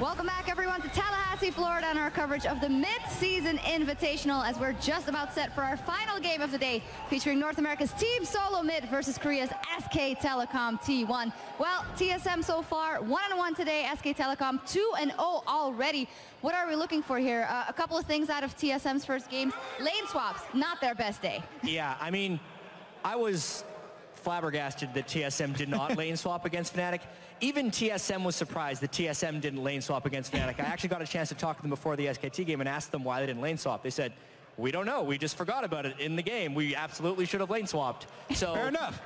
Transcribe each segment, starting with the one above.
Welcome back, everyone, to Tallahassee, Florida, and our coverage of the mid-season Invitational, as we're just about set for our final game of the day, featuring North America's Team SoloMid versus Korea's SK Telecom T1. Well, TSM so far 1-1 today, SK Telecom 2-0 already. What are we looking for here? A couple of things out of TSM's first games. Lane swaps, not their best day. Yeah, I mean, I was flabbergasted that TSM did not lane swap against Fnatic. Even TSM was surprised that TSM didn't lane swap against Fnatic. I actually got a chance to talk to them before the SKT game and asked them why they didn't lane swap. They said, we don't know. We just forgot about it in the game. We absolutely should have lane swapped. So fair enough.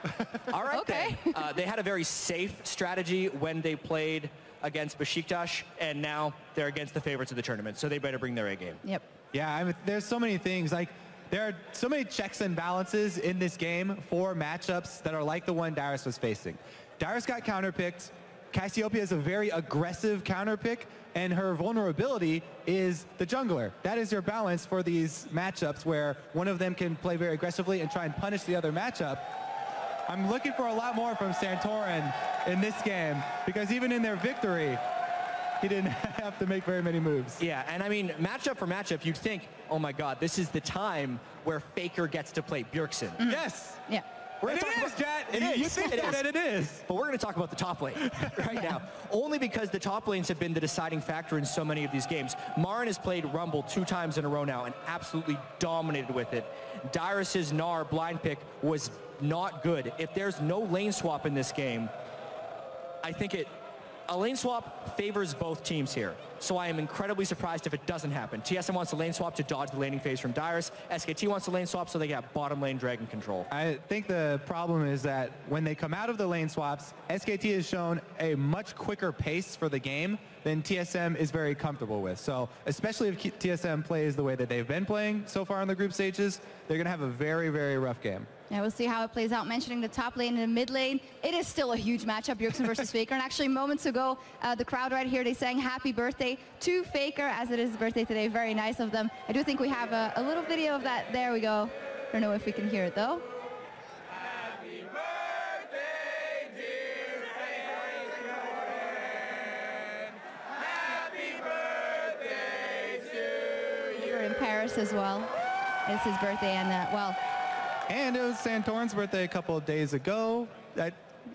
All right, okay. They had a very safe strategy when they played against Besiktas, and now they're against the favorites of the tournament, so they better bring their A game. Yep. Yeah, I mean, there's so many things. Like, there are so many checks and balances in this game for matchups that are like the one Darius was facing. Darius got counterpicked. Cassiopeia is a very aggressive counterpick, and her vulnerability is the jungler. That is your balance for these matchups where one of them can play very aggressively and try and punish the other matchup. I'm looking for a lot more from Santorin in this game, because even in their victory, he didn't have to make very many moves. Yeah, and I mean, matchup for matchup, you'd think, oh my god, this is the time where Faker gets to play Bjergsen. Mm-hmm. Yes. Yeah. It is, Jet. You think that it is. But we're going to talk about the top lane right now. Only because the top lanes have been the deciding factor in so many of these games. Marin has played Rumble 2 times in a row now and absolutely dominated with it. Darius's Gnar blind pick was not good. If there's no lane swap in this game, I think a lane swap favors both teams here. So I am incredibly surprised if it doesn't happen. TSM wants a lane swap to dodge the laning phase from Darius. SKT wants a lane swap so they got bottom lane dragon control. I think the problem is that when they come out of the lane swaps, SKT has shown a much quicker pace for the game than TSM is very comfortable with. So especially if TSM plays the way that they've been playing so far in the group stages, they're going to have a very, very rough game. Yeah, we'll see how it plays out. Mentioning the top lane and the mid lane, it is still a huge matchup, Bjergsen versus Faker. And actually, moments ago, the crowd right here, they sang happy birthday to Faker, as it is his birthday today. Very nice of them. I do think we have a little video of that. There we go. Don't know if we can hear it, though. Happy birthday, dear Faker. Happy birthday to you. We're in Paris as well. It's his birthday, and well. And it was Santorin's birthday a couple of days ago.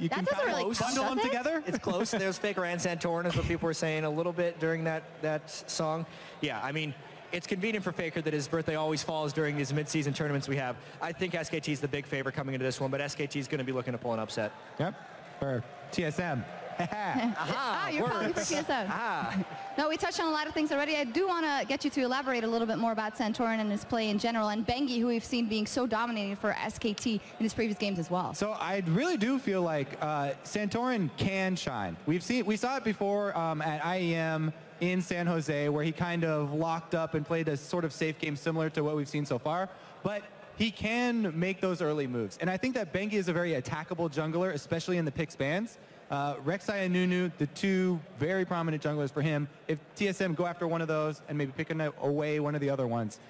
You can doesn't really bundle them together. It's close. There's Faker and Santorin is what people were saying a little bit during that song. Yeah, I mean, it's convenient for Faker that his birthday always falls during these mid-season tournaments we have. I think SKT is the big favorite coming into this one, but SKT is going to be looking to pull an upset. Yep, for TSM. Aha, you're calling for TSM. Aha. No, we touched on a lot of things already. I do want to get you to elaborate a little bit more about Santorin and his play in general, and Bengi, who we've seen being so dominating for SKT in his previous games as well. So I really do feel like Santorin can shine. We saw it before at IEM in San Jose, where he kind of locked up and played a sort of safe game similar to what we've seen so far. But he can make those early moves. And I think that Bengi is a very attackable jungler, especially in the pick spans. Rek'Sai and Nunu, the two very prominent junglers for him. If TSM go after one of those and maybe pick away one of the other ones.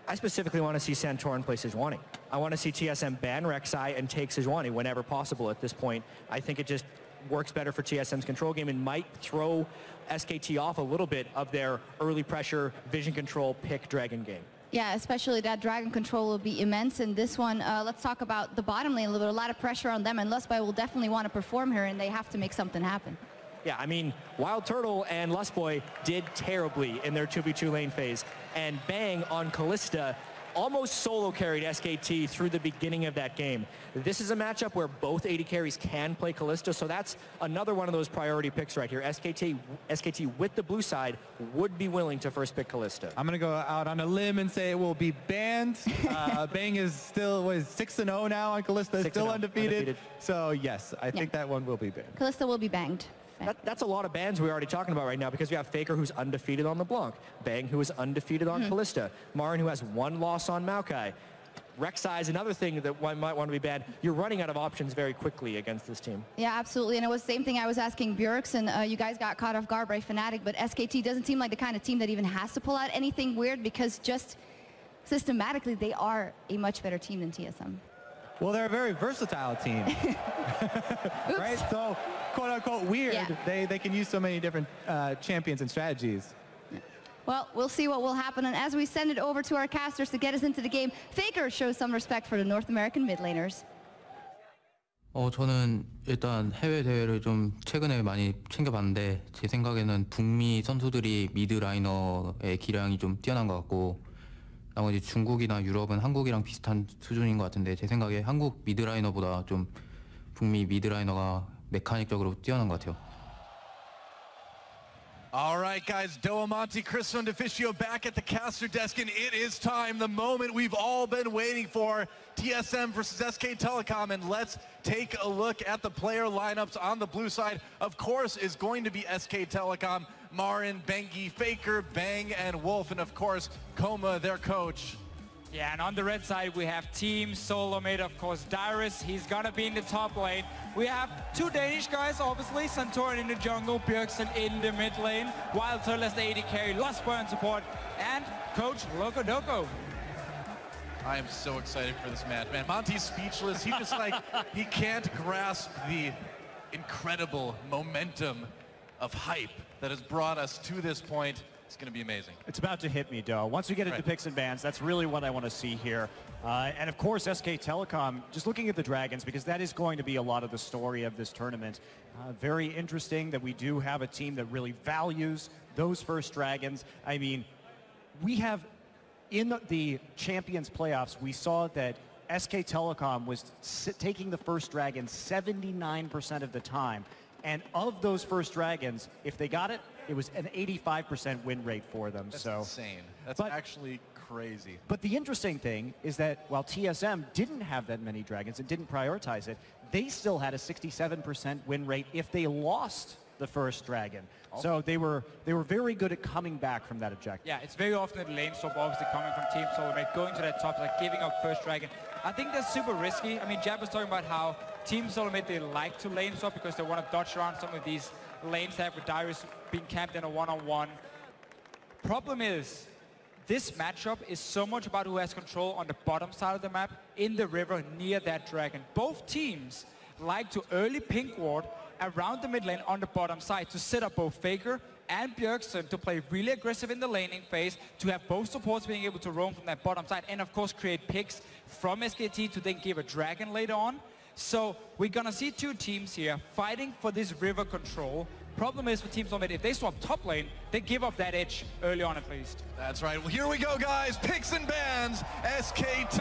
I specifically want to see Santorin play Sejuani. I want to see TSM ban Rek'Sai and take Sejuani whenever possible at this point. I think it just works better for TSM's control game and might throw SKT off a little bit of their early pressure, vision control, pick dragon game. Yeah, especially that dragon control will be immense in this one. Let's talk about the bottom lane a little bit. A lot of pressure on them, and Lustboy will definitely want to perform here, and they have to make something happen. Yeah, I mean, Wild Turtle and Lustboy did terribly in their 2v2 lane phase, and Bang on Kalista almost solo carried SKT through the beginning of that game. This is a matchup where both AD carries can play Kalista, so that's another one of those priority picks right here. SKT with the blue side would be willing to first pick Kalista. I'm going to go out on a limb and say it will be banned. Bang is still 6-0 now on Kalista, still undefeated. So yes, I think that one will be banned. Kalista will be banged. That's a lot of bans we're already talking about right now, because we have Faker, who's undefeated on LeBlanc, Bang, who is undefeated on Kalista, Marin, who has 1 loss on Maokai. Rek'Sai is another thing that one might want to be banned. You're running out of options very quickly against this team. Yeah, absolutely, and it was the same thing I was asking Bjergsen. You guys got caught off guard by Fnatic, but SKT doesn't seem like the kind of team that even has to pull out anything weird, because just systematically they are a much better team than TSM. Well, they're a very versatile team. Right? So, quote unquote weird, they can use so many different champions and strategies. Well, we'll see what will happen. And as we send it over to our casters to get us into the game, Faker shows some respect for the North American mid laners. 저는 일단 해외 대회를 좀 최근에 많이 챙겨봤는데 제 생각에는 북미 선수들이 미드 라이너의 기량이 좀 뛰어난 것 같고 나머지 중국이나 유럽은 한국이랑 비슷한 수준인 것 같은데 제 생각에 한국 미드 라이너보다 좀 북미 미드 라이너가 메카닉적으로 뛰어난 것 같아요. All right, guys, Doamonte, Chris Deficio back at the caster desk, and it is time, the moment we've all been waiting for, TSM versus SK Telecom, and let's take a look at the player lineups on the blue side. Of course, is going to be SK Telecom, Marin, Bengi, Faker, Bang, and Wolf, and of course, Koma, their coach. Yeah, and on the red side, we have Team SoloMid, of course, Dyrus, he's gonna be in the top lane. We have two Danish guys, obviously, Santorin in the jungle, Bjergsen in the mid lane, Wild Turtle as the AD carry, Lostboy in support, and Coach Loco Doco. I am so excited for this match, man. Monty's speechless. He just he can't grasp the incredible momentum of hype that has brought us to this point. It's going to be amazing. It's about to hit me, Doe. Once we get into picks and bans, that's really what I want to see here. And of course, SK Telecom, just looking at the Dragons, because that is going to be a lot of the story of this tournament. Very interesting that we do have a team that really values those first Dragons. I mean, we have, in the Champions playoffs, we saw that SK Telecom was taking the first Dragon 79% of the time. And of those first Dragons, if they got it, it was an 85% win rate for them. That's so insane. That's actually crazy. But the interesting thing is that while TSM didn't have that many Dragons and didn't prioritize it, they still had a 67% win rate if they lost the first Dragon. So they were very good at coming back from that objective. Yeah, it's very often a lane swap, obviously coming from Team SoloMid, going to that top, like giving up first Dragon. I think that's super risky. I mean, Jab was talking about how Team SoloMid, they like to lane swap because they want to dodge around some of these lanes that have with Dyrus being camped in a one-on-one. Problem is, this matchup is so much about who has control on the bottom side of the map, in the river, near that Dragon. Both teams like to early pink ward around the mid lane on the bottom side to set up both Faker and Bjergsen to play really aggressive in the laning phase, to have both supports being able to roam from that bottom side, and of course create picks from SKT to then give a Dragon later on. So we're gonna see two teams here fighting for this river control. Problem is for Team SoloMid, if they swap top lane, they give up that edge early on at least. That's right. Well, here we go, guys. Picks and bans. SKT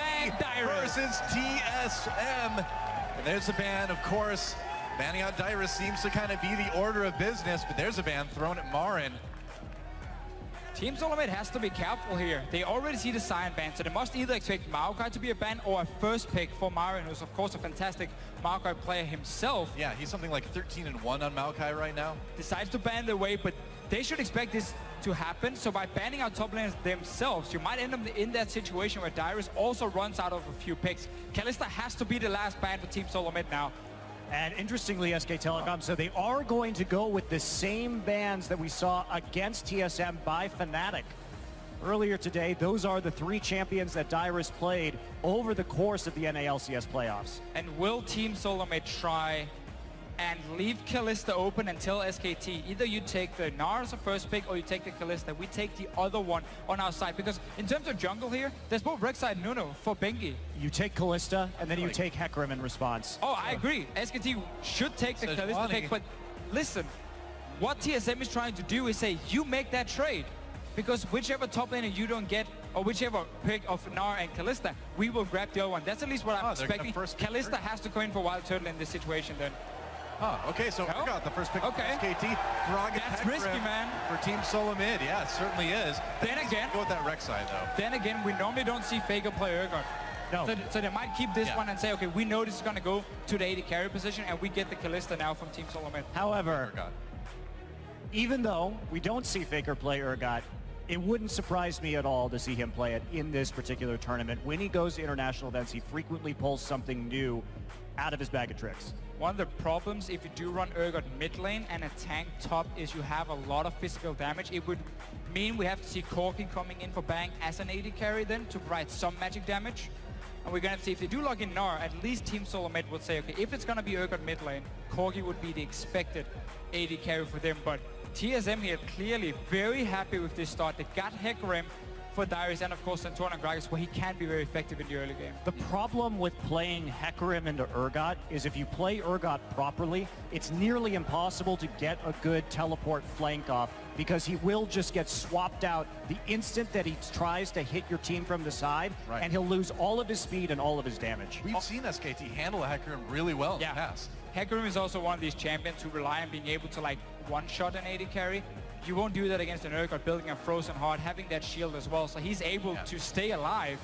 versus TSM. And there's a ban, of course. Banning out Dyrus seems to kind of be the order of business, but there's a ban thrown at Marin. Team SoloMid has to be careful here. They already see the Sion ban, so they must either expect Maokai to be a ban or a first pick for Marin, who's of course a fantastic Maokai player himself. Yeah, he's something like 13-1 on Maokai right now. Decides to ban the way, but they should expect this to happen. So by banning out top laners themselves, you might end up in that situation where Dyrus also runs out of a few picks. Kalista has to be the last ban for Team SoloMid now. And interestingly, SK Telecom, so they are going to go with the same bans that we saw against TSM by Fnatic. Earlier today, those are the three champions that Dyrus played over the course of the NALCS playoffs. And will Team SoloMid try and leave Kalista open until SKT? Either you take the Gnar as a first pick or you take the Kalista. We take the other one on our side, because in terms of jungle here, there's both Rek'Sai and Nuno for Bengi. You take Kalista and then you take Hecarim in response. Oh, I agree. SKT should take the Kalista pick, but listen, what TSM is trying to do is say, you make that trade, because whichever top laner you don't get, or whichever pick of Gnar and Kalista, we will grab the other one. That's at least what I'm expecting. Kalista has to go in for Wild Turtle in this situation then. Oh, okay, so we got the first pick of SKT. That's risky, man. For Team SoloMid, yeah, it certainly is. Then again, go with that Rek'Sai though. Then again, we normally don't see Faker play Urgot. No. So they might keep this one and say, okay, we know this is going to go to the AD carry position, and we get the Kalista now from Team SoloMid. However, even though we don't see Faker play Urgot, it wouldn't surprise me at all to see him play it in this particular tournament. When he goes to international events, he frequently pulls something new out of his bag of tricks. One of the problems if you do run Urgot mid lane and a tank top is you have a lot of physical damage. It would mean we have to see Corki coming in for Bang as an AD carry then to provide some magic damage. And we're going to see if they do log in Gnar, at least Team SoloMid would say, okay, if it's going to be Urgot mid lane, Corgi would be the expected AD carry for them. But TSM here clearly very happy with this start. They got Hecarim for Darius and of course Santorin and Gragas, where he can be very effective in the early game. The problem with playing Hecarim into Urgot is if you play Urgot properly, it's nearly impossible to get a good teleport flank off because he will just get swapped out the instant that he tries to hit your team from the side, and he'll lose all of his speed and all of his damage. We've seen SKT handle Hecarim really well in the past. Hecarim is also one of these champions who rely on being able to like one-shot an AD carry. You won't do that against an Urgot building a Frozen Heart, having that shield as well. So he's able to stay alive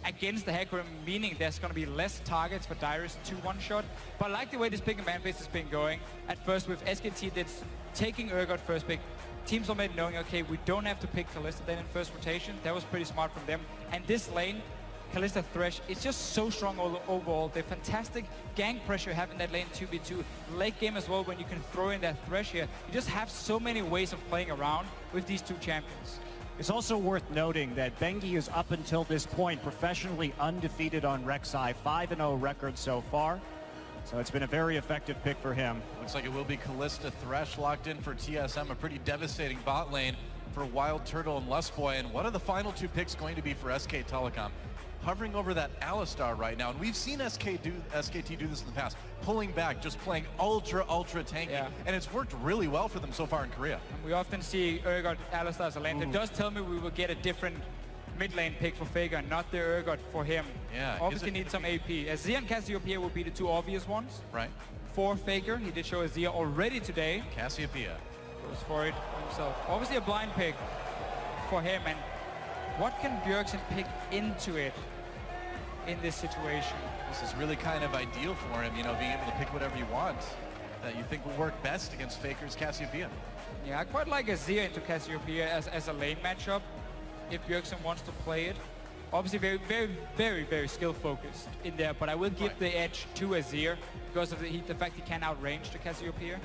against the Hecarim, meaning there's going to be less targets for Darius to one-shot. But I like the way this pick and ban phase has been going. At first with SKT that's taking Urgot first pick. Team SoloMid knowing, okay, we don't have to pick Kalista then in first rotation. That was pretty smart from them. And this lane, Kalista Thresh, is just so strong overall. The fantastic gank pressure you have in that lane 2v2. Late game as well, when you can throw in that Thresh here. You just have so many ways of playing around with these two champions. It's also worth noting that Bengi is up until this point professionally undefeated on Rek'Sai, 5-0 record so far. So it's been a very effective pick for him. Looks like it will be Kalista Thresh locked in for TSM, a pretty devastating bot lane for Wild Turtle and Lustboy. And what are the final two picks going to be for SK Telecom? Hovering over that Alistar right now, and we've seen SKT do this in the past, pulling back, just playing ultra tanky, and it's worked really well for them so far in Korea. And we often see Urgot Alistar as a lane. That does tell me we will get a different mid lane pick for Faker, not the Urgot for him. Yeah, obviously need some AP. Azir and Cassiopeia will be the two obvious ones. Right. For Faker, he did show Azir already today. Cassiopeia goes for it himself. Obviously a blind pick for him, and what can Bjergsen pick into it in this situation? This is really kind of ideal for him, you know, being able to pick whatever you want that you think will work best against Faker's Cassiopeia. Yeah, I quite like Azir into Cassiopeia as a lane matchup if Bjergsen wants to play it. Obviously very skill focused in there, but I will give the edge to Azir because of the fact he can outrange the Cassiopeia.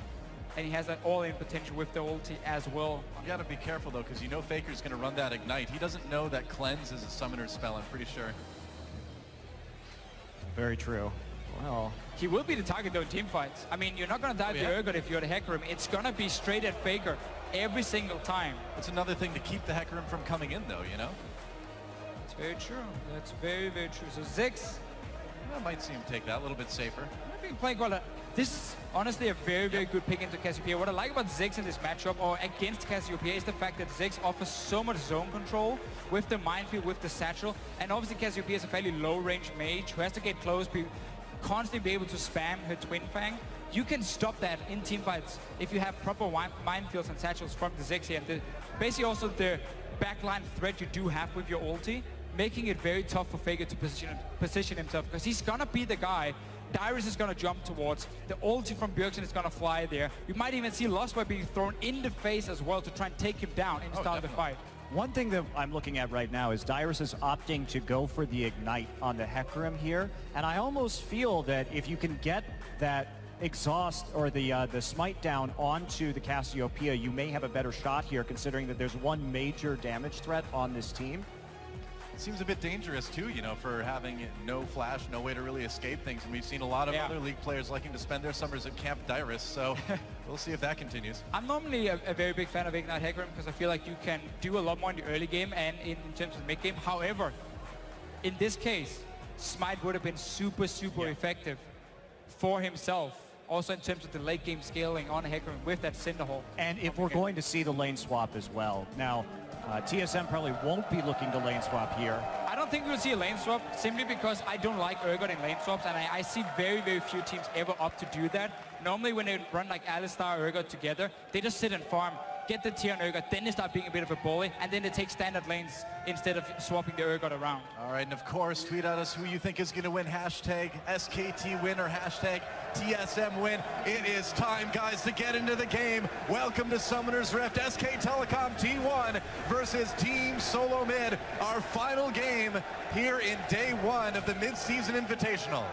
And he has that all-in potential with the ulti as well. You gotta be careful though, because you know Faker's gonna run that Ignite. He doesn't know that Cleanse is a summoner spell, I'm pretty sure. Very true. Well, he will be the target though in team fights. I mean, you're not gonna dive the Urgot if you're the Hecarim. It's gonna be straight at Faker every single time. That's another thing to keep the Hecarim from coming in though, you know? That's very true. That's very true. So Ziggs, I might see him take that a little bit safer. I've been playing quite a... This is honestly a very good pick into Cassiopeia. What I like about Ziggs in this matchup, or against Cassiopeia, is the fact that Ziggs offers so much zone control with the minefield, with the satchel, and obviously Cassiopeia is a fairly low-range mage who has to get close, constantly be able to spam her Twin Fang. You can stop that in teamfights if you have proper minefields and satchels from the Ziggs here. And basically also the backline threat you do have with your ulti, making it very tough for Faker to position himself, because he's gonna be the guy Darius is going to jump towards. The ulti from Bjergsen is going to fly there. You might even see Lustboy being thrown in the face as well to try and take him down and start the fight. One thing that I'm looking at right now is Darius is opting to go for the Ignite on the Hecarim here. And I almost feel that if you can get that exhaust or the smite down onto the Cassiopeia, you may have a better shot here, considering that there's one major damage threat on this team. It seems a bit dangerous too, you know, for having no flash, no way to really escape things. And we've seen a lot of other league players liking to spend their summers at Camp Dyrus, so we'll see if that continues. I'm normally a very big fan of Ignite Hecarim because I feel like you can do a lot more in the early game and in terms of mid game. However, in this case, Smite would have been super effective for himself. Also in terms of the late game scaling on Hecarim with that Cinderhole. And if we're going to see the lane swap as well. Now, TSM probably won't be looking to lane swap here. I don't think we'll see a lane swap simply because I don't like Urgot in lane swaps, and I see very few teams ever opt to do that. Normally when they run like Alistar or Urgot together, they just sit and farm, get the tier on Urgot, then they start being a bit of a bully, and then they take standard lanes instead of swapping the Urgot around. All right, and of course, tweet at us who you think is going to win. Hashtag SKT win or hashtag TSM win. It is time, guys, to get into the game. Welcome to Summoner's Rift. SK Telecom T1 versus Team SoloMid. Our final game here in day one of the mid-season invitational.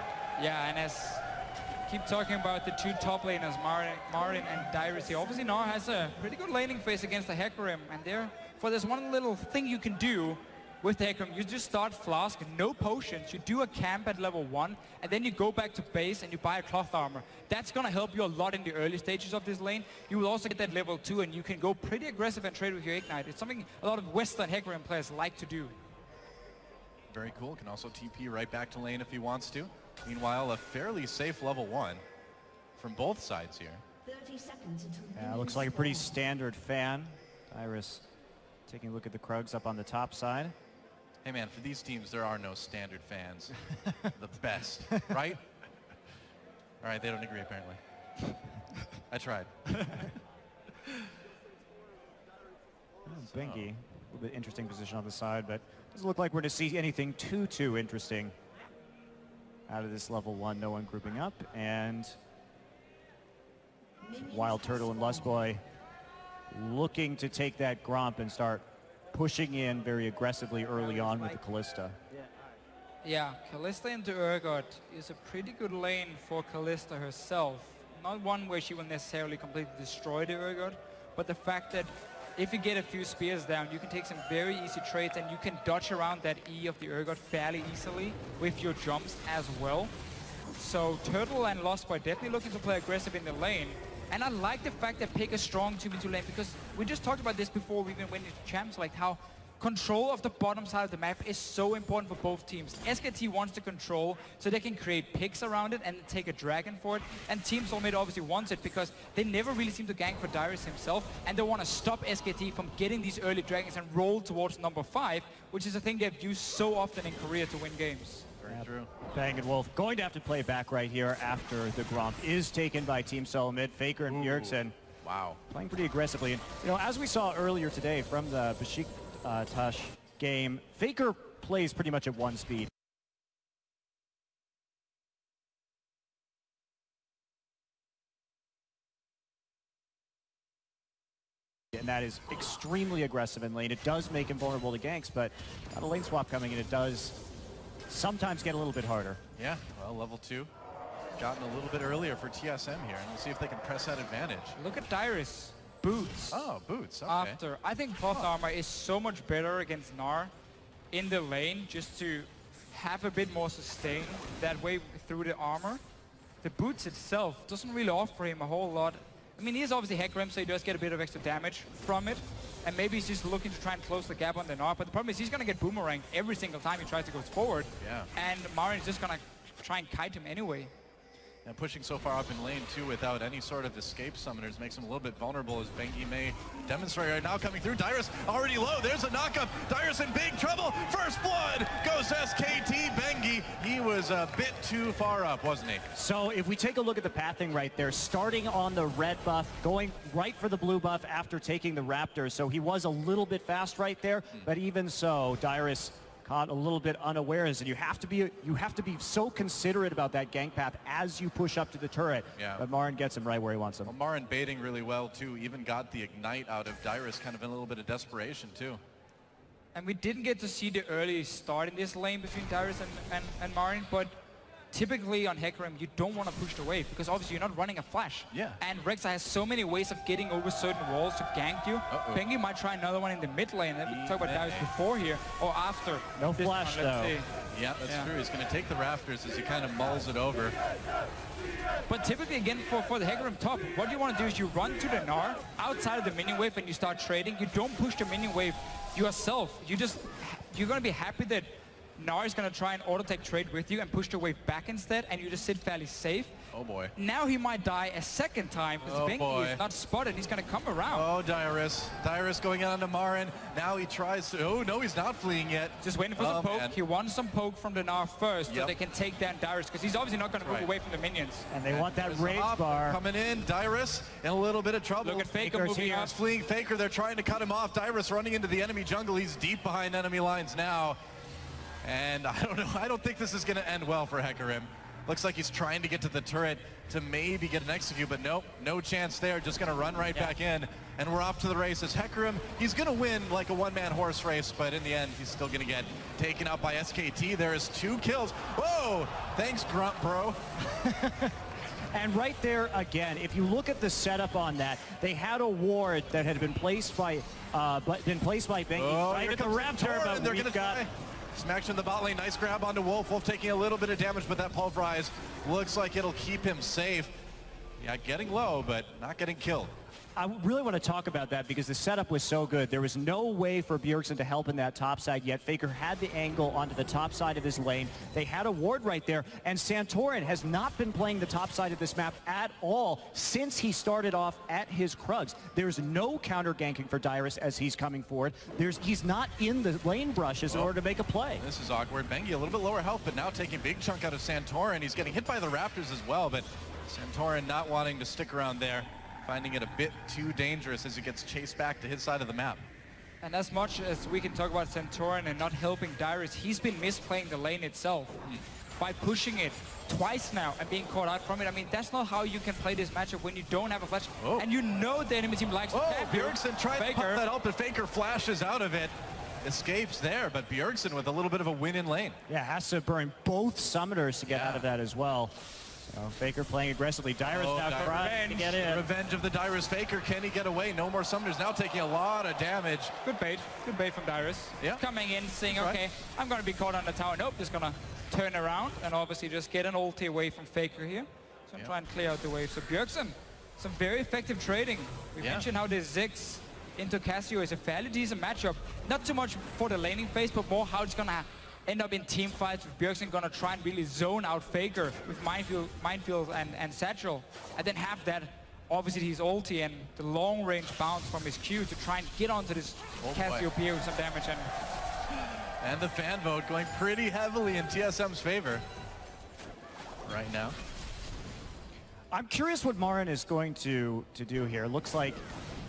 Yeah, and as keep talking about the two top laners, Marin and Dyrus here. Obviously, Gnar has a pretty good laning phase against the Hecarim, and therefore there's one little thing you can do with the Hecarim, you just start Flask, no potions, you do a camp at level 1, and then you go back to base and you buy a cloth armor. That's going to help you a lot in the early stages of this lane. You will also get that level 2, and you can go pretty aggressive and trade with your Ignite. It's something a lot of Western Hecarim players like to do. Very cool. Can also TP right back to lane if he wants to. Meanwhile, a fairly safe level 1 from both sides here. 30 seconds until Yeah, looks like a pretty standard fan. Iris taking a look at the Krugs up on the top side. Hey man, for these teams, there are no standard fans. The best, right? All right, they don't agree apparently. I tried. Bengi, a little bit interesting position on the side, but doesn't look like we're going to see anything too interesting out of this level 1. No one grouping up, and Wild Turtle and Lustboy looking to take that Gromp and start pushing in very aggressively early on with the Kalista. Yeah, Kalista into Urgot is a pretty good lane for Kalista herself. Not one where she will necessarily completely destroy the Urgot, but the fact that if you get a few spears down, you can take some very easy trades and you can dodge around that E of the Urgot fairly easily with your jumps as well. So Turtle and Lostboy definitely looking to play aggressive in the lane. And I like the fact that pick a strong 2v2 lane, because we just talked about this before we even went into champs, like how control of the bottom side of the map is so important for both teams. SKT wants to control so they can create picks around it and take a dragon for it. And Team SoloMid obviously wants it because they never really seem to gank for Dyrus himself, and they want to stop SKT from getting these early dragons and roll towards number 5, which is a thing they've used so often in Korea to win games. Very true. Bang & Wolf going to have to play back right here after the Gromp is taken by Team SoloMid. Faker and Bjergsen Wow. playing pretty aggressively. And, you know, as we saw earlier today from the Besiktas game, Faker plays pretty much at 1 speed. And that is extremely aggressive in lane. It does make him vulnerable to ganks, but on a lane swap coming in, it does sometimes get a little bit harder. Yeah, well, level 2. Gotten a little bit earlier for TSM here, and we'll see if they can press that advantage. Look at Dyrus. Boots. Oh, boots, okay. After. I think cloth armor is so much better against Gnar in the lane, just to have a bit more sustain that way through the armor. The boots itself doesn't really offer him a whole lot. I mean, he is obviously Hecarim, so he does get a bit of extra damage from it. And maybe he's just looking to try and close the gap on the Gnar. But the problem is he's going to get boomeranged every single time he tries to go forward. Yeah. And Marin is just going to try and kite him anyway. And pushing so far up in lane, too, without any sort of escape summoners makes him a little bit vulnerable, as Bengi may demonstrate right now. Coming through, Dyrus already low. There's a knockup. Dyrus in big trouble. First blood goes SKT. Bengi, he was a bit too far up, wasn't he? So if we take a look at the pathing right there, starting on the red buff, going right for the blue buff after taking the Raptor. So he was a little bit fast right there, but even so, Dyrus caught a little bit unawares, and you have to be so considerate about that gank path as you push up to the turret. Yeah. But Marin gets him right where he wants him. Well, Marin baiting really well, too. Even got the ignite out of Dyrus, kind of in a little bit of desperation, too. And we didn't get to see the early start in this lane between Dyrus and Marin, but typically on Hecarim, you don't want to push the wave because obviously you're not running a flash. Yeah. And Rexa has so many ways of getting over certain walls to gank you. Bengi might try another one in the mid lane. We talked about Dyrus before here, or after. No flash, though. Yeah, that's true. He's going to take the rafters as he kind of mulls it over. But typically, again, for the Hecarim top, what you want to do is you run to the Gnar outside of the minion wave and you start trading. You don't push the minion wave yourself. You're going to be happy that Gnar is going to try and auto-take trade with you and push the wave back instead, and you just sit fairly safe. Oh boy. Now he might die a second time because Bengi is not spotted. He's going to come around. Oh, Dyrus. Dyrus going on to Marin. Now he tries to... Oh, no, he's not fleeing yet. Just waiting for some poke. Man. He wants some poke from the Gnar first so they can take down Dyrus, because he's obviously not going to move away from the minions. And they want that rage bar. Coming in, Dyrus in a little bit of trouble. Look at Faker moving up. Fleeing Faker. They're trying to cut him off. Dyrus running into the enemy jungle. He's deep behind enemy lines now. And I don't know. I don't think this is going to end well for Hecarim. Looks like he's trying to get to the turret to maybe get an execute, but nope, no chance there. Just going to run right back in. And we're off to the races. Hecarim, he's going to win like a one-man horse race, but in the end, he's still going to get taken out by SKT. There is 2 kills. Whoa! Thanks, Grunt Bro. And right there again, if you look at the setup on that, they had a ward that had been placed by Bengi right at the Raptor, but they're we've gonna got... Smash in the bot lane, nice grab onto Wolf. Wolf taking a little bit of damage, but that pulverize looks like it'll keep him safe. Yeah, getting low, but not getting killed. I really want to talk about that because the setup was so good. There was no way for Bjergsen to help in that top side yet. Faker had the angle onto the top side of his lane. They had a ward right there, and Santorin has not been playing the top side of this map at all since he started off at his Krugs. There's no counter ganking for Dyrus as he's coming forward. He's not in the lane brushes in order to make a play. This is awkward. Bengi a little bit lower health, but now taking a big chunk out of Santorin. He's getting hit by the Raptors as well, but Santorin not wanting to stick around there, finding it a bit too dangerous as he gets chased back to his side of the map. And as much as we can talk about Santorin and not helping Dyrus, he's been misplaying the lane itself by pushing it twice now and being caught out from it. I mean, that's not how you can play this matchup when you don't have a flash. And you know the enemy team likes to tap you. Bjergsen tried to pop that up, but Faker flashes out of it. Escapes there, but Bjergsen with a little bit of a win in lane. Yeah, has to burn both summoners to get out of that as well. So Faker playing aggressively. Dyrus now trying to get in. Revenge of the Dyrus Faker. Can he get away? No more summoners. Now taking a lot of damage. Good bait from Dyrus. Yeah. Coming in, saying, okay, I'm going to be caught on the tower. Nope, just going to turn around and obviously just get an ulti away from Faker here. So I'm trying to clear out the wave. So Bjergsen, some very effective trading. We mentioned how this Ziggs into Cassio is a fairly decent matchup. Not too much for the laning phase, but more how it's going to end up in team fights with Bjergsen gonna try and really zone out Faker with minefield and satchel, and then have that obviously his ulti and the long range bounce from his Q to try and get onto this Cassiopeia with some damage. And the fan vote going pretty heavily in TSM's favor right now. I'm curious what Marin is going to do here. Looks like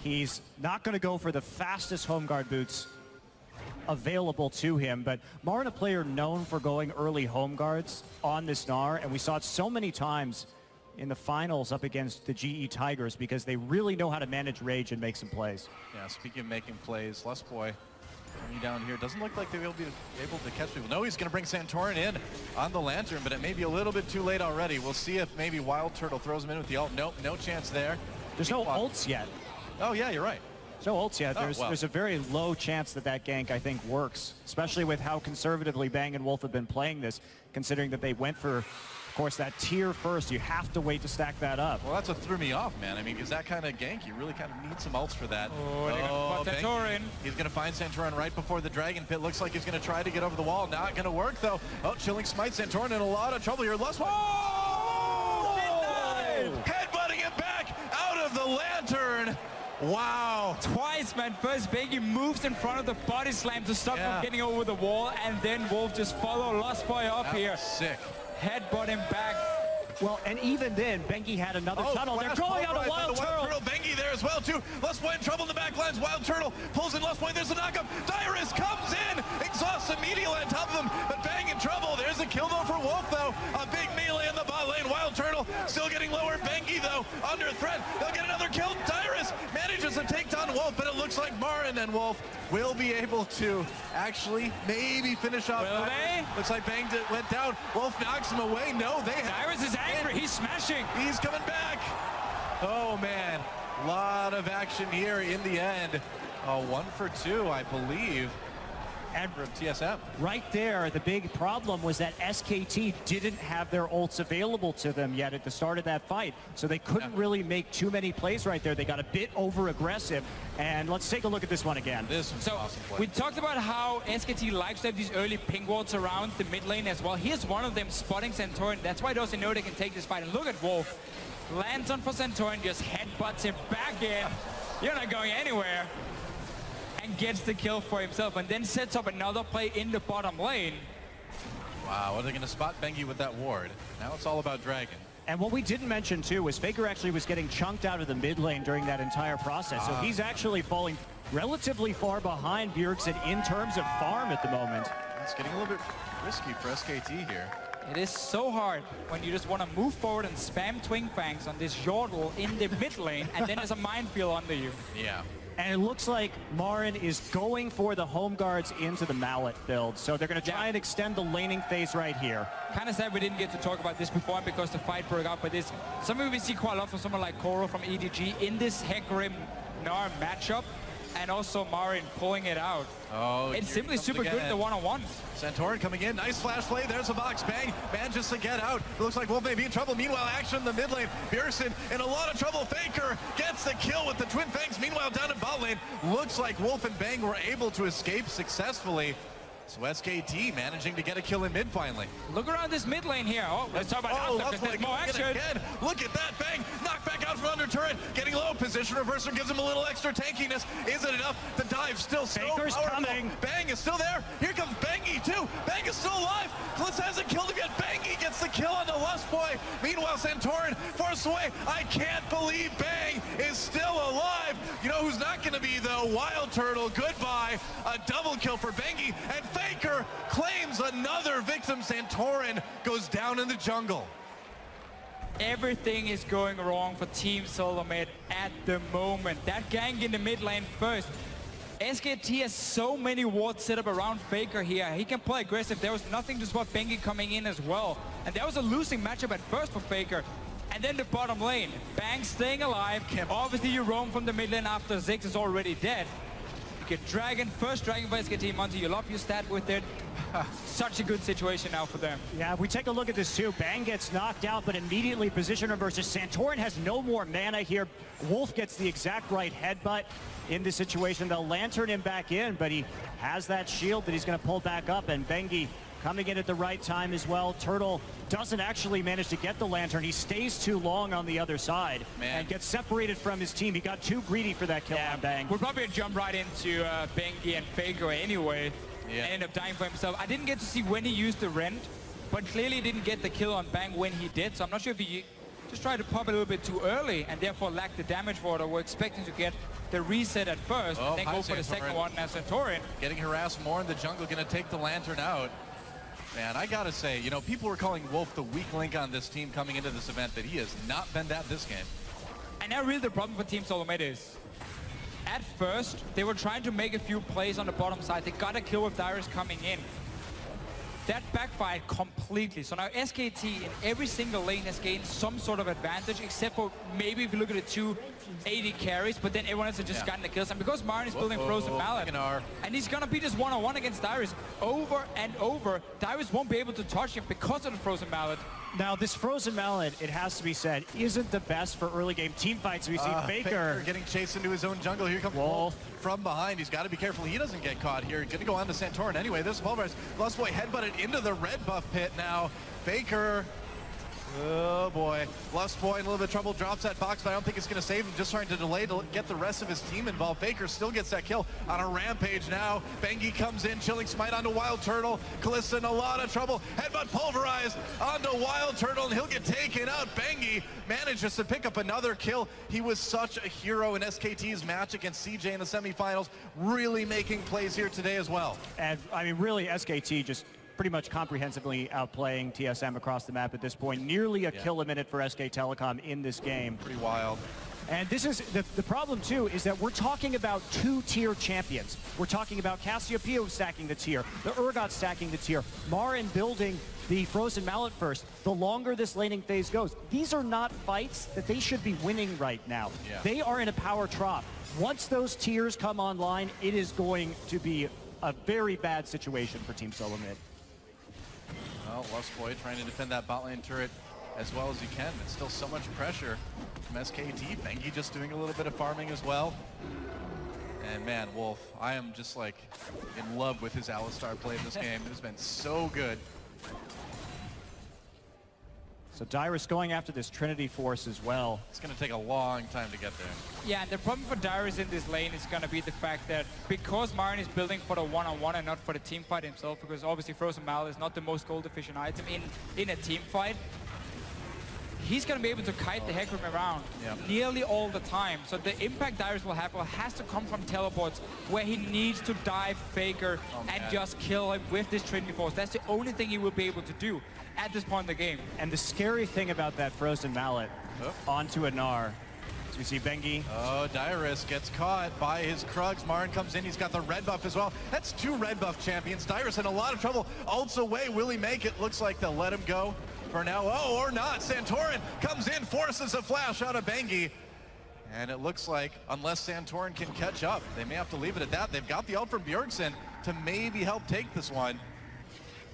he's not going to go for the fastest home guard boots available to him, but Marin, a player known for going early home guards on this Gnar, and we saw it so many times in the finals up against the GE Tigers because they really know how to manage rage and make some plays. Yeah, speaking of making plays, Lustboy coming down here. Doesn't look like they will be able to catch people. No, he's going to bring Santorin in on the Lantern, but it may be a little bit too late already. We'll see if maybe Wild Turtle throws him in with the ult. Nope, no chance there. There's no ults yet. Oh, yeah, you're right. So ults yet. There's a very low chance that gank, I think, works, especially with how conservatively Bang and Wolf have been playing this, considering that they went for, of course, that tier first. You have to wait to stack that up. Well, that's what threw me off, man. I mean, because that kind of gank, you really kind of need some ults for that. Oh, Santorin. He's going to find Santorin right before the Dragon Pit. Looks like he's going to try to get over the wall. Not going to work, though. Oh, Chilling Smite. Santorin in a lot of trouble here. Lustboy. Headbutting it back out of the Lantern. Wow. Twice, man. First, Bengi moves in front of the body slam to stop him getting over the wall, and then Wolf just follow Lustboy up here. Sick. Headbutt him back. Well, and even then, Bengi had another tunnel. They're going on a Wild Turtle. Bengi there as well, too. Lustboy in trouble in the back lines. Wild Turtle pulls in Lustboy. There's a knockup. Dyrus comes in, exhausts immediately on top of him, but Bang in trouble. There's a kill, though, for Wolf, though. A big melee in the bot lane. Wild Turtle still getting lower. Bengi, though, under threat. They'll get another kill. Dyrus manages to take down Wolf, but it looks like Marin and Wolf will be able to actually maybe finish off. Will they? Looks like Bang went down. Wolf knocks him away. No, they have. Dyrus is angry. He's smashing. He's coming back. Oh, man. A lot of action here in the end. 1 for 2, I believe. And from TSM. Right there, the big problem was that SKT didn't have their ults available to them yet at the start of that fight. So they couldn't really make too many plays right there. They got a bit over-aggressive. And let's take a look at this one again. This was awesome play. We talked about how SKT likes to have these early ping wards around the mid lane as well. Here's one of them spotting Santorin. That's why those know they can take this fight. And look at Wolf. Lands on for Santorin, just headbutts him back in. You're not going anywhere. And gets the kill for himself, and then sets up another play in the bottom lane. Wow, are they going to spot Bengi with that ward? Now it's all about Dragon. And what we didn't mention, too, was Faker actually was getting chunked out of the mid lane during that entire process. So he's actually falling relatively far behind Bjergsen in terms of farm at the moment. It's getting a little bit risky for SKT here. It is so hard when you just want to move forward and spam Twin Fangs on this Yordle in the mid lane, and then there's a minefield under you. Yeah. And it looks like Marin is going for the home guards into the mallet build. So they're going to try and extend the laning phase right here. Kind of sad we didn't get to talk about this before because the fight broke out, but this something we see quite a lot from someone like Koro from EDG in this Hecarim Gnar matchup, and also Marin pulling it out. Oh, it's simply super good in the one-on-one. Santorin coming in, nice flash play, there's a box, bang, manages to get out. It looks like Wolf may be in trouble. Meanwhile, action in the mid lane. Bjergsen in a lot of trouble. Faker gets the kill with the Twin Fangs. Meanwhile, down in bot lane, looks like Wolf and Bang were able to escape successfully. So SKT managing to get a kill in mid finally. Look around this mid lane here. Oh, let's talk about because there's more action. Again. Look at that, Bang, knocked back out from under turret, getting low. Position reverser gives him a little extra tankiness. Is it enough? The dive still so Faker's powerful. coming. Bang is still there. Here comes Bangy too. Bang is still alive. Kliss hasn't killed him yet. Bangy gets the kill on the Lust Boy. Meanwhile, Santorin forced away. I can't believe Bang is still alive. You know who's not going to be though? Wild Turtle. Goodbye. A double kill for Bangy, and Faker claims another victim. Santorin goes down in the jungle. Everything is going wrong for Team SoloMid at the moment. That gank in the mid lane first. SKT has so many wards set up around Faker here. He can play aggressive. There was nothing to spot Bengi coming in as well. And that was a losing matchup at first for Faker. And then the bottom lane. Bang staying alive. Obviously you roam from the mid lane after Ziggs is already dead. You get Dragon, first Dragon by SKT. Monty, you love your stat with it. Such a good situation now for them. Yeah, if we take a look at this too, Bang gets knocked out, but immediately position reverses. Santorin has no more mana here. Wolf gets the exact right headbutt in this situation. They'll lantern him back in, but he has that shield that he's going to pull back up, and Bengi coming in at the right time as well. Turtle doesn't actually manage to get the lantern. He stays too long on the other side and gets separated from his team. He got too greedy for that kill on Bang. We'll probably jump right into Bengi and Faker anyway. And end up dying for himself. I didn't get to see when he used the rend, but clearly didn't get the kill on Bang when he did. So I'm not sure if he just tried to pop a little bit too early and therefore lacked the damage for it, or we're expecting to get the reset at first, and then go for the second one as Santorin. Getting harassed more in the jungle, gonna take the lantern out. Man, I gotta say, you know, people were calling Wolf the weak link on this team coming into this event, but he has not been that this game. And now really the problem for Team SoloMid is, at first, they were trying to make a few plays on the bottom side. They got a kill with Dyrus coming in. That backfired completely. So now SKT in every single lane has gained some sort of advantage, except for maybe if you look at the two AD carries, but then everyone else has just gotten the kills. And because Marin is building Frozen Mallet, and he's gonna be just one-on-one against Dyrus over and over, Dyrus won't be able to touch him because of the Frozen Mallet. Now, this Frozen Mallet, it has to be said, isn't the best for early game team fights. We see Faker getting chased into his own jungle. Here comes Wolf from behind. He's got to be careful he doesn't get caught here. Going to go on to Santorin anyway. This pulverized. Lust Boy headbutted into the red buff pit now. Faker. Oh boy, Lust Boy in a little bit of trouble, drops that box, but I don't think it's going to save him, just trying to delay to get the rest of his team involved. Faker still gets that kill on a rampage now. Bengi comes in, chilling smite onto Wild Turtle. Kalista in a lot of trouble, headbutt pulverized onto Wild Turtle, and he'll get taken out. Bengi manages to pick up another kill. He was such a hero in SKT's match against CJ in the semifinals, really making plays here today as well. And I mean, really, SKT just pretty much comprehensively outplaying TSM across the map at this point. Nearly a kill a minute for SK Telecom in this game. Pretty wild. And this is the problem too, is that we're talking about two-tier champions. We're talking about Cassiopeia stacking the tier, the Urgot stacking the tier, Marin building the Frozen Mallet first. The longer this laning phase goes, these are not fights that they should be winning right now. They are in a power trough. Once those tiers come online, it is going to be a very bad situation for Team SoloMid. Well, Lust Boy trying to defend that bot lane turret as well as he can, but still so much pressure from SKT. Bengi just doing a little bit of farming as well. And man, Wolf, I am just like in love with his Alistar play in this game. It has been so good. So Dyrus going after this Trinity Force as well. It's going to take a long time to get there. Yeah, and the problem for Dyrus in this lane is going to be the fact that because Marin is building for the one-on-one and not for the team fight himself, because obviously Frozen Mallet is not the most gold efficient item in a team fight, he's going to be able to kite the Hecarim around nearly all the time. So the impact Dyrus will have has to come from teleports, where he needs to dive Faker and just kill him with this Trinity Force. That's the only thing he will be able to do at this point in the game. And the scary thing about that Frozen Mallet onto a Gnar, it's We see Bengi. Oh, Dyrus gets caught by his Krugs. Marin comes in. He's got the red buff as well. That's 2 red buff champions. Dyrus in a lot of trouble. Ults away. Will he make it? Looks like they'll let him go for now. Oh, or not. Santorin comes in, forces a flash out of Bengi. And it looks like, unless Santorin can catch up, they may have to leave it at that. They've got the ult from Bjergsen to maybe help take this one.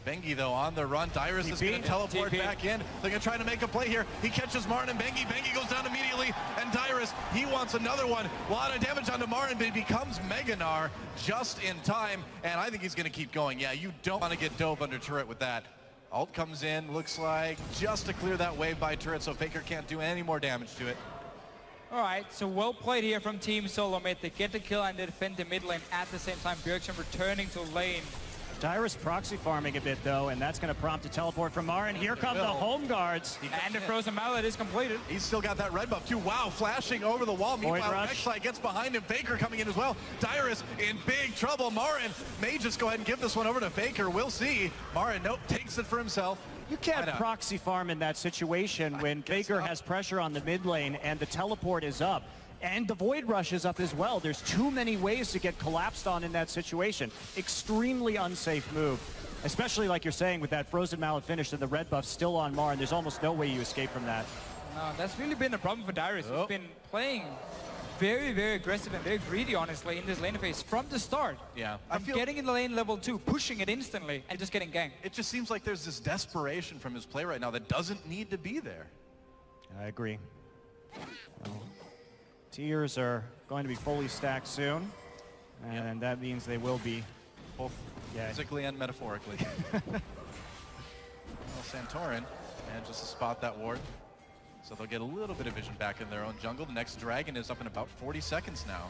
Bengi, though, on the run. Dyrus is going to teleport back in. They're going to try to make a play here. He catches Marin and Bengi. Bengi goes down immediately. And Dyrus, he wants another one. A lot of damage onto Marin, but he becomes Meganar just in time. And I think he's going to keep going. Yeah, you don't want to get dove under turret with that. Ult comes in, looks like, just to clear that wave by turret, so Faker can't do any more damage to it. All right, so well played here from Team SoloMid. They get the kill and they defend the mid lane at the same time. Bjergsen returning to lane. Dyrus proxy farming a bit, though, and that's going to prompt a teleport from Marin. Here come the home guards. And the Frozen Mallet is completed. He's still got that red buff, too. Wow, flashing over the wall. Meanwhile, MSI gets behind him. Faker coming in as well. Dyrus in big trouble. Marin may just go ahead and give this one over to Faker. We'll see. Marin, nope, takes it for himself. You can't proxy farm in that situation when Faker has pressure on the mid lane and the teleport is up. And the Void Rush is up as well. There's too many ways to get collapsed on in that situation. Extremely unsafe move. Especially like you're saying with that Frozen Mallet finish and the red buff still on Marin. There's almost no way you escape from that. No, that's really been a problem for Dyrus. He's been playing very, very aggressive and very greedy, honestly, in this lane phase from the start. Yeah. From getting in the lane level 2, pushing it instantly, and just getting ganked. It just seems like there's this desperation from his play right now that doesn't need to be there. I agree. Tiers are going to be fully stacked soon, and that means they will be both physically and metaphorically. Well, Santorin manages to spot that ward, so they'll get a little bit of vision back in their own jungle. The next dragon is up in about 40 seconds now.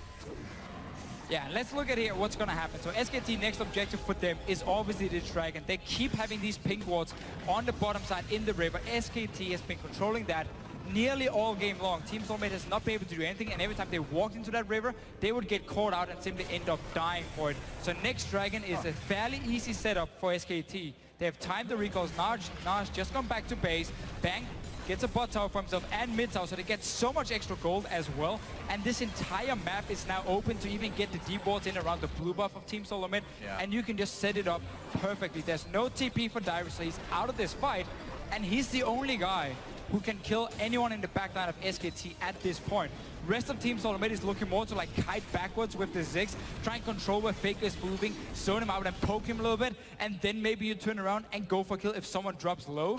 Yeah, let's look at here what's going to happen. So SKT next objective for them is obviously this dragon. They keep having these pink wards on the bottom side in the river. SKT has been controlling that nearly all game long. Team SoloMid has not been able to do anything, and every time they walked into that river, they would get caught out and simply end up dying for it. So next dragon is a fairly easy setup for SKT. They have timed the recalls. Naj just gone back to base. Bang gets a bot tower for himself and mid tower, so they get so much extra gold as well. And this entire map is now open to even get the deep wards in around the blue buff of Team SoloMid, and you can just set it up perfectly. There's no TP for Dyrus, so he's out of this fight, and he's the only guy who can kill anyone in the backline of SKT at this point. Rest of Team SoloMid is looking more to like kite backwards with the Ziggs, try and control where Faker is moving, zone him out and poke him a little bit, and then maybe you turn around and go for kill if someone drops low.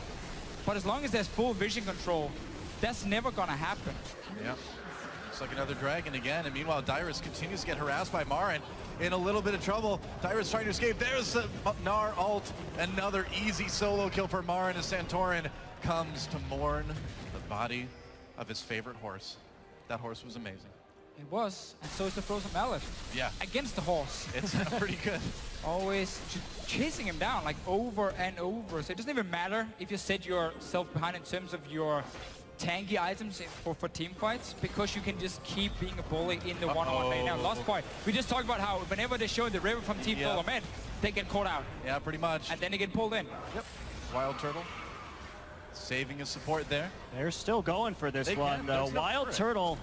But as long as there's full vision control, that's never gonna happen. Yeah, looks like another dragon again, and meanwhile Dyrus continues to get harassed by Marin. In a little bit of trouble. Dyrus trying to escape. There's the Gnar ult. Another easy solo kill for Marin as Santorin comes to mourn the body of his favorite horse. That horse was amazing. It was, and so is the Frozen Mallet. Yeah. Against the horse. It's pretty good. Always chasing him down, like over and over. So it doesn't even matter if you set yourself behind in terms of your tanky items for team fights, because you can just keep being a bully in the one-on-one lane. Now, last point, we just talked about how whenever they show the river from Team SoloMid, they get caught out. Yeah, pretty much. And then they get pulled in. Yep. Wild Turtle saving his support there. They're still going for this one, though. Wild Turtle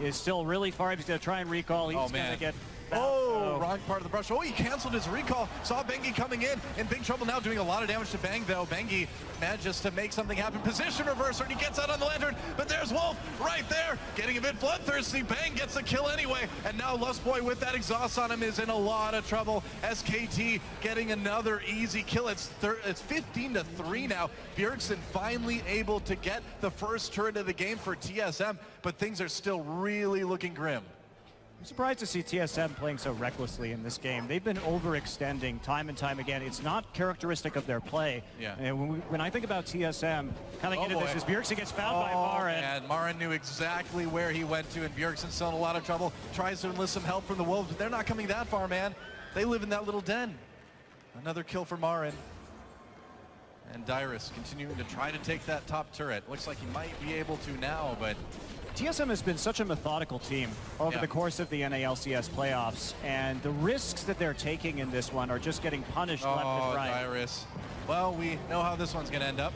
is still really far. He's going to try and recall. He's going to get... wrong part of the brush. Oh, he canceled his recall. Saw Bengi coming in big trouble now, doing a lot of damage to Bang, though. Bengi manages to make something happen. Position reverser, and he gets out on the lantern, but there's Wolf right there, getting a bit bloodthirsty. Bang gets the kill anyway, and now Lustboy with that exhaust on him is in a lot of trouble. SKT getting another easy kill. It's 15-3 now. Bjergsen finally able to get the first turret of the game for TSM, but things are still really looking grim. I'm surprised to see TSM playing so recklessly in this game. They've been overextending time and time again. It's not characteristic of their play. Yeah. And when I think about TSM coming into this, as Bjergsen gets found by Marin. And Marin knew exactly where he went to, and Bjergsen's still in a lot of trouble. Tries to enlist some help from the Wolves, but they're not coming that far, man. They live in that little den. Another kill for Marin. And Dyrus continuing to try to take that top turret. Looks like he might be able to now, but... TSM has been such a methodical team over the course of the NALCS playoffs, and the risks that they're taking in this one are just getting punished left and right. Dyrus. Well, we know how this one's going to end up.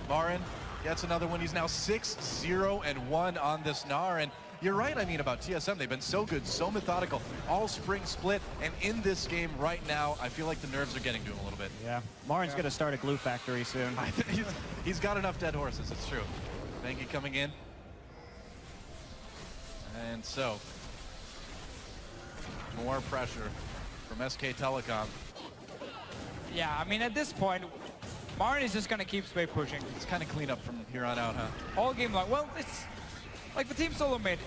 Marin gets another one. He's now 6-0-1 on this Gnar, and you're right, I mean, about TSM. They've been so good, so methodical, all spring split, and in this game right now, I feel like the nerves are getting to him a little bit. Yeah, Marin's going to start a glue factory soon. He's got enough dead horses, it's true. Bengi coming in. And so, more pressure from SK Telecom. Yeah, I mean, at this point, Marin is just going to keep straight pushing. It's kind of clean up from here on out, huh? All game long. Well, it's like for Team SoloMid,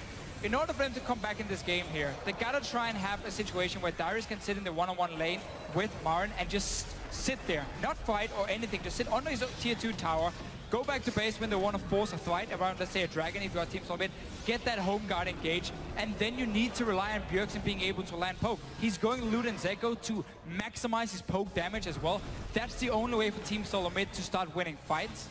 in order for them to come back in this game here, they got to try and have a situation where Darius can sit in the one-on-one lane with Marin and just sit there, not fight or anything, just sit under his tier 2 tower, go back to base when they want to force a fight around, let's say, a dragon if you are Team SoloMid, get that home guard engaged, and then you need to rely on Bjergsen being able to land poke. He's going loot and Zeko to maximize his poke damage as well. That's the only way for Team SoloMid to start winning fights,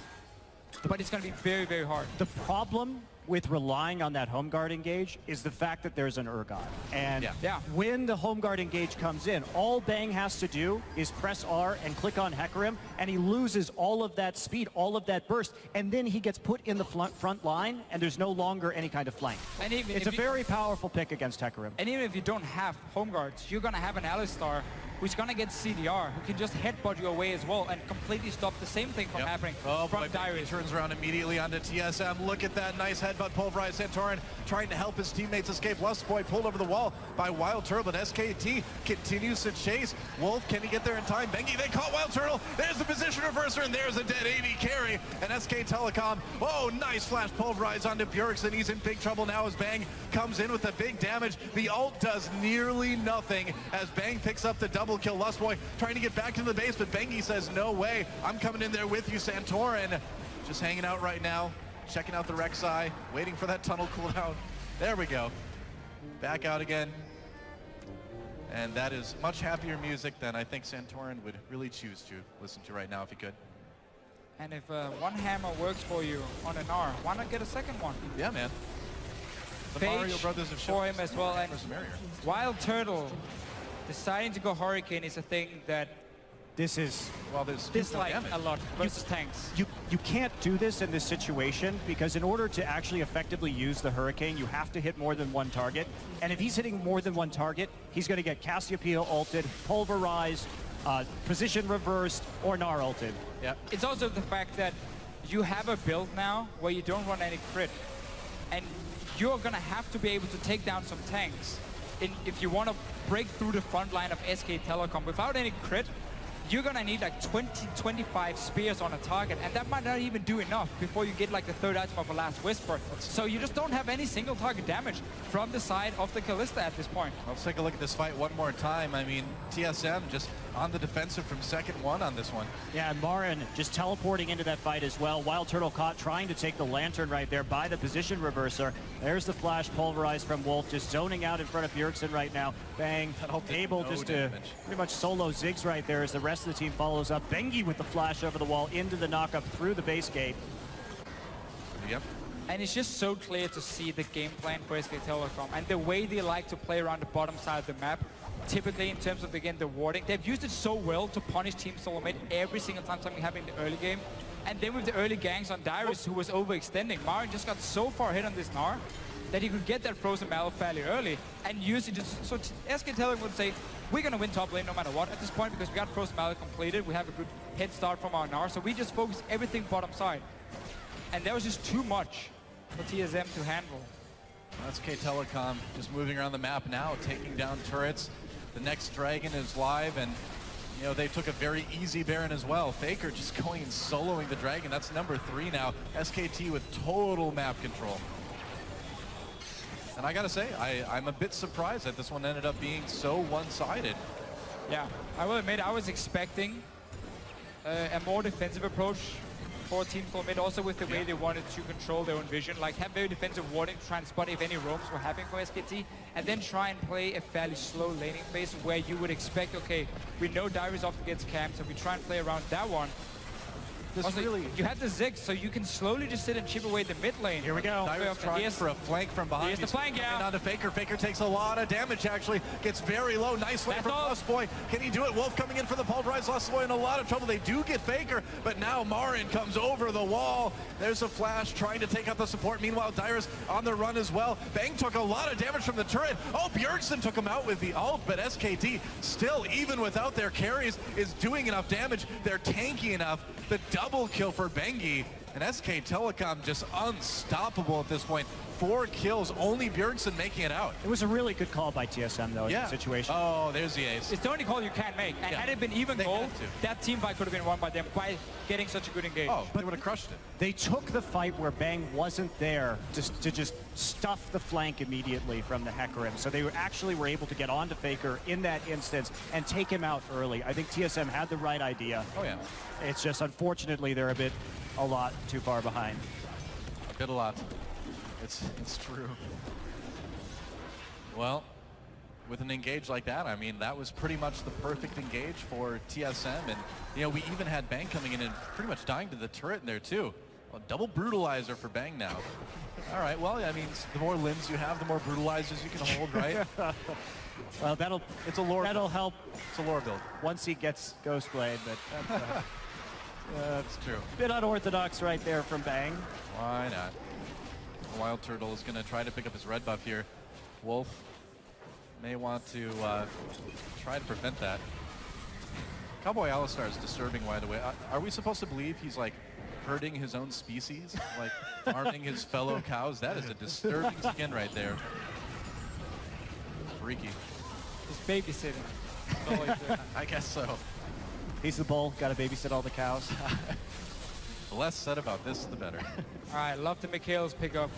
but it's going to be very, very hard. The problem with relying on that home guard engage is the fact that there's an Urgot. And when the home guard engage comes in, all Bang has to do is press R and click on Hecarim, and he loses all of that speed, all of that burst, and then he gets put in the front line, and there's no longer any kind of flank. And even it's a very powerful pick against Hecarim. And even if you don't have home guards, you're going to have an Alistar who's going to get CDR, who can just headbutt you away as well and completely stop the same thing from happening from Darius. He turns around immediately onto TSM. Look at that nice headbutt. Pulverized Santorin trying to help his teammates escape. Lustboy pulled over the wall by Wild Turtle, but SKT continues to chase. Wolf, can he get there in time? Bengi, they caught Wild Turtle. There's the position reverser, and there's a dead AD carry. And SK Telecom, oh, nice flash pulverized onto Bjergsen. He's in big trouble now as Bang comes in with the big damage. The ult does nearly nothing as Bang picks up the double kill. Lustboy trying to get back to the base, but Bengi says, no way. I'm coming in there with you, Santorin. Just hanging out right now, checking out the Rek'Sai, waiting for that tunnel cooldown. There we go. Back out again. And that is much happier music than I think Santorin would really choose to listen to right now if he could. And if one hammer works for you on an R, why not get a second one? Yeah, man. The Phage Mario Brothers have for him as well. And merrier. Wild Turtle deciding to go Hurricane is a thing that this is dislike a lot versus tanks. You can't do this in this situation because in order to actually effectively use the Hurricane, you have to hit more than one target. And if he's hitting more than one target, he's going to get Cassiopeia ulted, pulverized, position reversed, or Gnar ulted. Yeah. It's also the fact that you have a build now where you don't run any crit. And you're going to have to be able to take down some tanks if you want to break through the front line of SK Telecom. Without any crit, you're gonna need like 20-25 spears on a target, and that might not even do enough before you get like the third item of a Last Whisper. So you just don't have any single target damage from the side of the Kalista at this point. Let's take a look at this fight one more time. I mean, TSM just on the defensive from second one on this one. Yeah, and Marin just teleporting into that fight as well. Wild Turtle caught trying to take the Lantern right there by the position reverser. There's the flash pulverized from Wolf, just zoning out in front of Bjergsen right now. Bang, able just to pretty much solo Ziggs right there as the rest of the team follows up. Bengi with the flash over the wall into the knockup through the base gate. Yep. And it's just so clear to see the game plan for SK Telecom and the way they like to play around the bottom side of the map. Typically, in terms of, again, the warding, they've used it so well to punish Team SoloMid every single time something happened in the early game. And then with the early ganks on Darius, who was overextending, Marin just got so far ahead on this Gnar that he could get that Frozen Mallow fairly early and use it just so SK Telecom would say, we're going to win top lane no matter what at this point because we got Frozen Mallow completed. We have a good head start from our Gnar, so we just focus everything bottom side. And that was just too much for TSM to handle. SK Telecom just moving around the map now, taking down turrets. The next dragon is live, and you know they took a very easy Baron as well. Faker just going and soloing the dragon. That's number 3 now. SKT with total map control. And I gotta say, I'm a bit surprised that this one ended up being so one-sided. Yeah, I will admit I was expecting a more defensive approach for Team SoloMid, also with the way they wanted to control their own vision, like have very defensive warding to try and spot if any roams were happening for SKT, and then try and play a fairly slow laning phase where you would expect, okay, we know Darius often gets camped, so we try and play around that one. This Also, really... you have the Ziggs, so you can slowly just sit and chip away the mid lane. Here we go. Dyrus trying for a flank from behind. Here's the flank, yeah. Onto Faker. Faker takes a lot of damage, actually. Gets very low. Nice lane from Lustboy. Can he do it? Wolf coming in for the pulverized. Lustboy in a lot of trouble. They do get Faker, but now Marin comes over the wall. There's a flash trying to take out the support. Meanwhile, Dyrus on the run as well. Bang took a lot of damage from the turret. Oh, Bjergsen took him out with the ult, but SKT still, even without their carries, is doing enough damage. They're tanky enough. The double kill for Bengi, and SK Telecom just unstoppable at this point. 4 kills, only Bjergsen making it out. It was a really good call by TSM, though, in that situation. Oh, there's the ace. It's the only call you can't make. And had it been even goal, that team fight could have been won by them by getting such a good engage. Oh, but they would have crushed it. They took the fight where Bang wasn't there to just stuff the flank immediately from the Hecarim. So they actually were able to get onto Faker in that instance and take him out early. I think TSM had the right idea. Oh, yeah. It's just, unfortunately, they're a lot too far behind. A lot. It's true. Well, with an engage like that, I mean, that was pretty much the perfect engage for TSM. And, you know, we even had Bang coming in and pretty much dying to the turret in there, too. Well, double brutalizer for Bang now. All right, well, I mean, the more limbs you have, the more brutalizers you can hold, right? Well, it's a lore. That'll help. It's a lore build. Once he gets Ghostblade, but that's true. Bit unorthodox right there from Bang. Why not? Wild Turtle is going to try to pick up his red buff here. Wolf may want to try to prevent that. Cowboy Alistar is disturbing right away. Are we supposed to believe he's like hurting his own species? Like farming his fellow cows? That is a disturbing skin right there. Freaky. He's babysitting. I guess so. He's the bull, got to babysit all the cows. The less said about this, the better. All right, love the Mikhail's pickup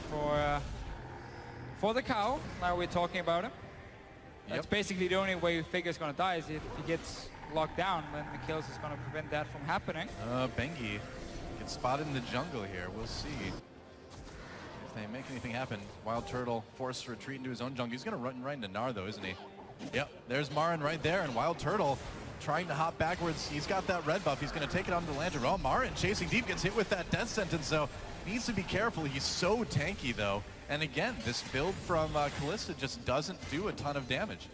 for the cow. Now we're talking about him. That's basically the only way Faker's going to die is if he gets locked down. Then Mikhail's is going to prevent that from happening. Bengi gets spotted in the jungle here. We'll see if they make anything happen. Wild Turtle forced to retreat into his own jungle. He's going to run right into Gnar, though, isn't he? Yep, there's Marin right there, and Wild Turtle trying to hop backwards. He's got that red buff. He's going to take it onto the Lantern. Oh, Marin chasing deep, gets hit with that death sentence, so needs to be careful. He's so tanky, though. And again, this build from Kalista just doesn't do a ton of damage.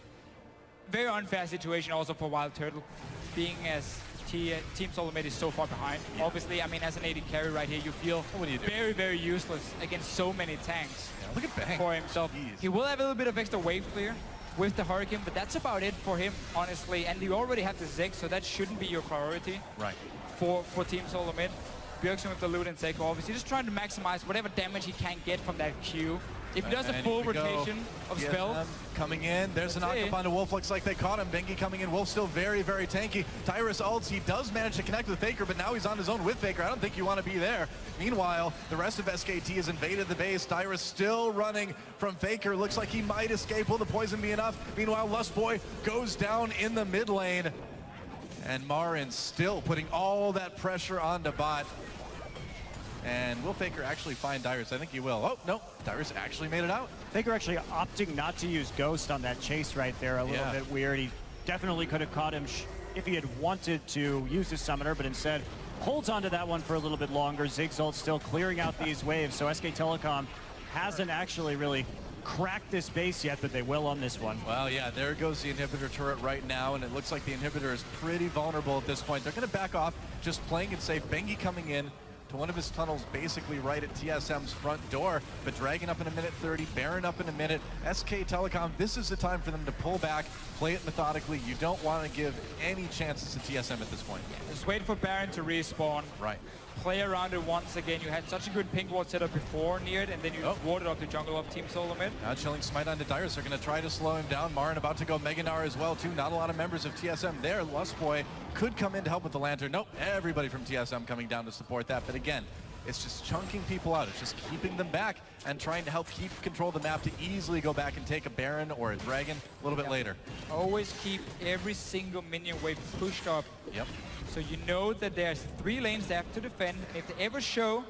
Very unfair situation also for Wild Turtle, being as Team SoloMid is so far behind. Obviously, I mean, as an AD carry right here, you feel very, very useless against so many tanks. Look at Bang. For himself. Jeez. He will have a little bit of extra wave clear with the Hurricane, but that's about it for him, honestly. And you already have the Ziggs, so that shouldn't be your priority for Team SoloMid. Bjergsen with the loot and Seiko, obviously just trying to maximize whatever damage he can get from that Q. If he does a full rotation of spells. Coming in, there's a knock-up onto Wolf. Looks like they caught him. Bengi coming in. Wolf still very, very tanky. Tyrus ults. He does manage to connect with Faker, but now he's on his own with Faker. I don't think you want to be there. Meanwhile, the rest of SKT has invaded the base. Tyrus still running from Faker. Looks like he might escape. Will the poison be enough? Meanwhile, Lustboy goes down in the mid lane. And Marin still putting all that pressure onto bot. And will Faker actually find Dyrus? I think he will. Oh, no. Dyrus actually made it out. Faker actually opting not to use Ghost on that chase right there. A little bit weird. He definitely could have caught him if he had wanted to use his summoner, but instead holds onto that one for a little bit longer. Ziggs ult still clearing out these waves. So SK Telecom hasn't actually really cracked this base yet, but they will on this one. Well, yeah, there goes the inhibitor turret right now, and it looks like the inhibitor is pretty vulnerable at this point. They're going to back off, just playing it safe. Bengi coming in to one of his tunnels basically right at TSM's front door, but Dragon up in a minute 30, Baron up in a minute. SK Telecom, this is the time for them to pull back, play it methodically. You don't want to give any chances to TSM at this point. Just wait for Baron to respawn. Right. Play around it once again. You had such a good pink ward setup before near it, and then you warded off the jungle of Team SoloMid. Now chilling smite onto Dyrus. They're going to try to slow him down. Marin about to go Mega Gnar as well, too. Not a lot of members of TSM there. Lustboy could come in to help with the Lantern. Nope, everybody from TSM coming down to support that. But again, it's just chunking people out. It's just keeping them back and trying to help keep control of the map to easily go back and take a Baron or a Dragon a little bit later. Always keep every single minion wave pushed up. Yep. So you know that there's 3 lanes left to defend. If they ever show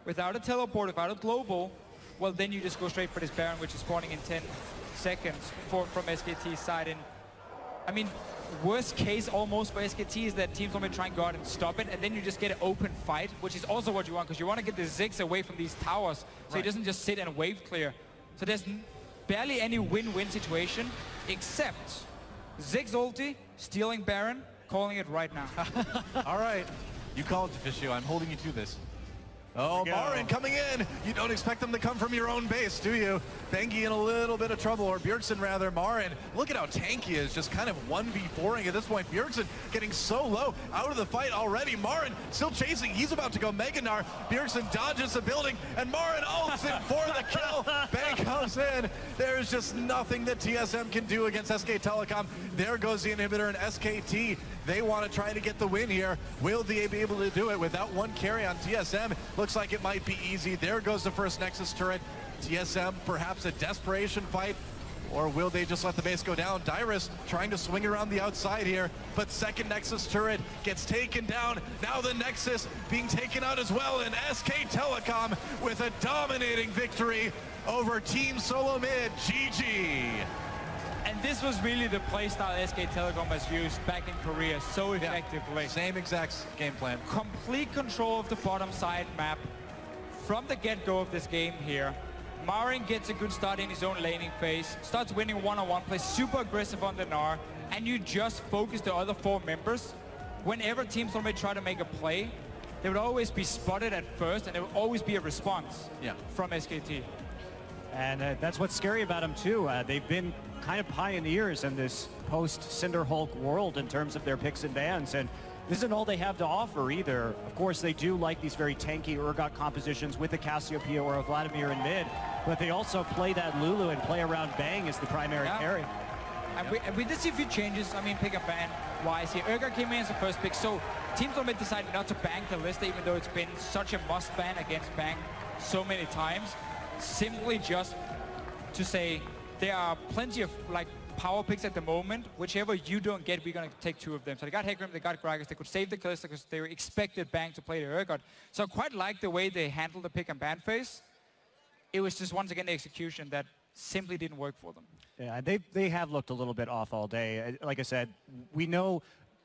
without a teleport, without a global, well, then you just go straight for this Baron, which is spawning in 10 seconds from SKT's side. And I mean, worst case almost for SKT is that Team SoloMid try and go out and stop it, and then you just get an open fight, which is also what you want, because you want to get the Ziggs away from these towers, so he doesn't just sit and wave clear. So there's barely any win-win situation, except Ziggs ulti, stealing Baron, calling it right now. All right, you call it, Deficio. I'm holding you to this. Oh, Marin coming in. You don't expect them to come from your own base, do you? Bengi in a little bit of trouble, or Bjergsen rather. Marin, look at how tanky he is, just kind of 1v4ing at this point. Bjergsen getting so low, out of the fight already. Marin still chasing. He's about to go Mega Gnar. Bjergsen dodges the building, and Marin ults in for the kill. Bang comes in. There's just nothing that TSM can do against SK Telecom. There goes the inhibitor, and SKT, they want to try to get the win here. Will they be able to do it without one carry on TSM? Looks like it might be easy. There goes the first Nexus turret. TSM, perhaps a desperation fight, or will they just let the base go down? Dyrus trying to swing around the outside here, but second Nexus turret gets taken down. Now the Nexus being taken out as well, and SK Telecom with a dominating victory over Team SoloMid. GG. And this was really the playstyle SK Telecom has used back in Korea so effectively. Yeah, same exact game plan. Complete control of the bottom side map from the get-go of this game here. Marin gets a good start in his own laning phase, starts winning one-on-one, plays super aggressive on the Gnar, and you just focus the other 4 members. Whenever Team SoloMid try to make a play, they would always be spotted at first, and there would always be a response from SKT. And that's what's scary about them too. They've been kind of pioneers in this post-Cinder Hulk world in terms of their picks and bans, and this isn't all they have to offer either. Of course, they do like these very tanky Urgot compositions with a Cassiopeia or a Vladimir in mid, but they also play that Lulu and play around Bang as the primary carry. And we did see a few changes, I mean, pick and ban wise here. Urgot came in as the first pick, so Team SoloMid decided not to ban Kalista, even though it's been such a must ban against Bang so many times. Simply just to say there are plenty of like power picks at the moment. Whichever you don't get, we're going to take 2 of them. So they got Hecarim, they got Gragas. They could save the Kalista because they were expected Bang to play the Urgot. So I quite like the way they handled the pick and ban phase. It was just once again the execution that simply didn't work for them. Yeah, they have looked a little bit off all day. Like I said, we know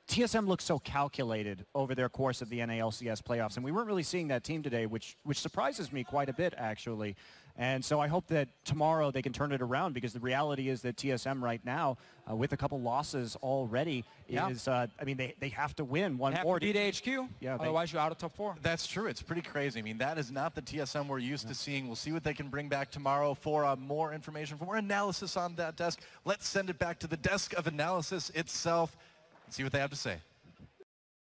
TSM looks so calculated over their course of the NALCS playoffs, and we weren't really seeing that team today, which surprises me quite a bit, actually. And so I hope that tomorrow they can turn it around, because the reality is that TSM right now, with a couple losses already, is, I mean, they have to win one more. Beat HQ, otherwise you're out of top 4. That's true. It's pretty crazy. I mean, that is not the TSM we're used to seeing. We'll see what they can bring back tomorrow. For more information, for more analysis on that desk, let's send it back to the desk of analysis itself and see what they have to say.